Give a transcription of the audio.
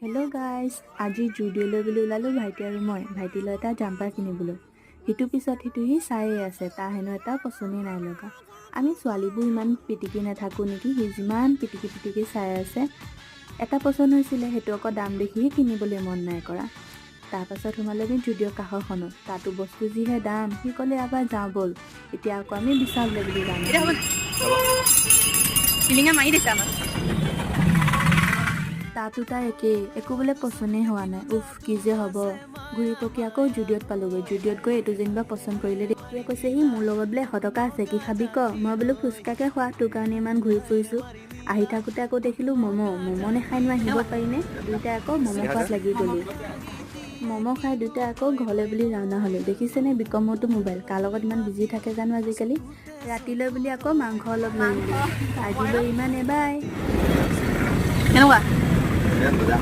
Hello' guys, আজি জুডিঅ'লৈ বুলি ওলালোঁ ভাইটি আৰু মই। ভাইটিলৈ এটা জাম্পাৰ কিনিবলৈ। সিটোৰ পিছত সিটো সি চায়েই আছে, তাৰ হেনো এটা পচন্দেই নাই লগা। আমি ছোৱালীবোৰ ইমান পিটিকি নাথাকোঁ নেকি, সি যিমান পিটিকি চাই আছে। এটা পচন্দ হৈছিলে, সেইটো আকৌ দাম দেখি কিনিবলৈ মন নাই কৰা। তাৰপাছত সোমালোঁ আমি জুডিঅ'ৰ কাষৰখনত। তাতো বস্তু যিহে দাম, সি ক'লে এবাৰ যাওঁ ব'ল। এতিয়া আকৌ আমি বিশাললৈ বুলি যাম। তাতো তাৰ একেই, একো বোলে পচন্দেই হোৱা নাই। উফ, কি যে হ'ব। ঘূৰি পকি আকৌ জুডিঅ'ত পালোগৈ। জুডিঅ'ত গৈ এইটো যেনিবা পচন্দ কৰিলে দেই। কৈছে সি মোৰ লগত বোলে 100 টকা আছে, কি খাবি ক? মই বোলো ফুচকাকে খোৱা, তোৰ কাৰণে ইমান ঘূৰি ফুৰিছোঁ। আহি থাকোঁতে আকৌ দেখিলোঁ ম'ম' নেখাইনো আহিব পাৰিনে? দুইটাই আকৌ ম'ম' খোৱাত লাগি গ'লোঁ। ম'ম' খাই দুইটাই আকৌ ঘৰলৈ বুলি ৰাওনা হ'লোঁ। দেখিছেনে বিক্ৰমৰটো মোবাইল, কাৰ লগত ইমান বিজি থাকে জানো আজিকালি। ৰাতিলৈ বুলি আকৌ মাংস অলপ লৈ আহিলোঁ। আজিলৈ ইমানে, বাই। কেনেকুৱা